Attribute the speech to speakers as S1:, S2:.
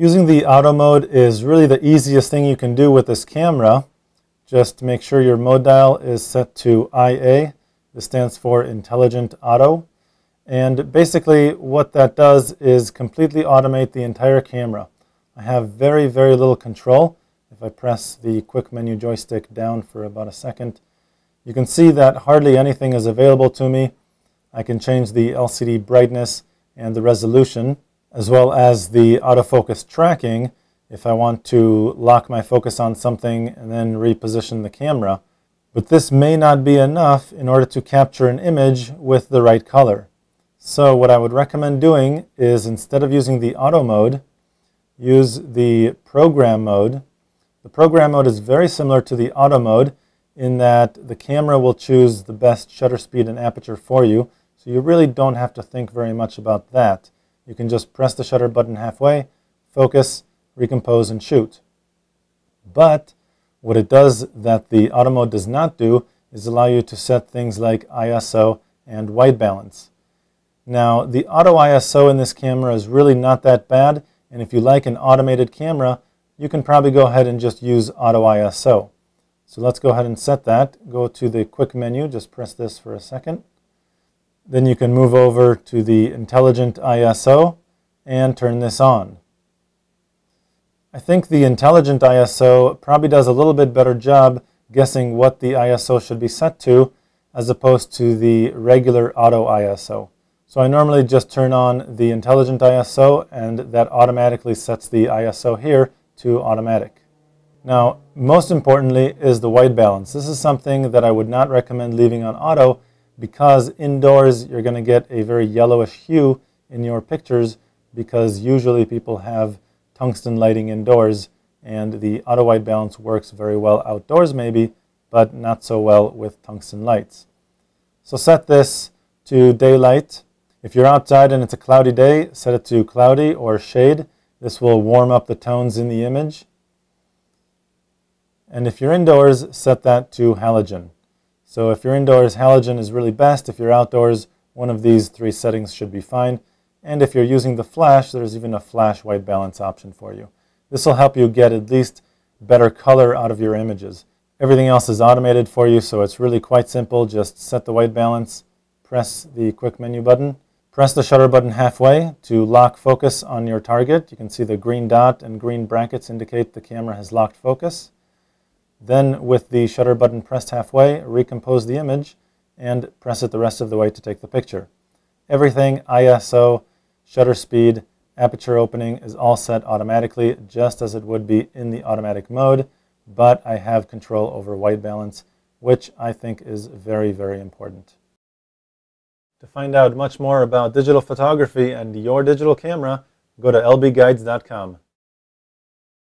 S1: Using the auto mode is really the easiest thing you can do with this camera. Just make sure your mode dial is set to IA. This stands for Intelligent Auto. And basically what that does is completely automate the entire camera. I have very, very little control. If I press the quick menu joystick down for about a second, you can see that hardly anything is available to me. I can change the LCD brightness and the resolution, as well as the autofocus tracking if I want to lock my focus on something and then reposition the camera. But this may not be enough in order to capture an image with the right color. So what I would recommend doing is, instead of using the auto mode, use the program mode. The program mode is very similar to the auto mode in that the camera will choose the best shutter speed and aperture for you, so you really don't have to think very much about that. You can just press the shutter button halfway, focus, recompose, and shoot. But what it does that the auto mode does not do is allow you to set things like ISO and white balance. Now, the auto ISO in this camera is really not that bad, and if you like an automated camera, you can probably go ahead and just use auto ISO. So let's go ahead and set that. Go to the quick menu, just press this for a second. Then you can move over to the Intelligent ISO and turn this on. I think the Intelligent ISO probably does a little bit better job guessing what the ISO should be set to as opposed to the regular auto ISO. So I normally just turn on the Intelligent ISO and that automatically sets the ISO here to automatic. Now, most importantly is the white balance. This is something that I would not recommend leaving on auto, because indoors you're going to get a very yellowish hue in your pictures, because usually people have tungsten lighting indoors, and the auto white balance works very well outdoors maybe, but not so well with tungsten lights. So set this to daylight. If you're outside and it's a cloudy day, set it to cloudy or shade. This will warm up the tones in the image. And if you're indoors, set that to halogen. So if you're indoors, halogen is really best. If you're outdoors, one of these three settings should be fine. And if you're using the flash, there's even a flash white balance option for you. This will help you get at least better color out of your images. Everything else is automated for you, so it's really quite simple. Just set the white balance, press the quick menu button, press the shutter button halfway to lock focus on your target. You can see the green dot and green brackets indicate the camera has locked focus. Then with the shutter button pressed halfway, recompose the image and press it the rest of the way to take the picture. Everything, ISO, shutter speed, aperture opening, is all set automatically, just as it would be in the automatic mode, but I have control over white balance, which I think is very, very important. To find out much more about digital photography and your digital camera, go to lbguides.com.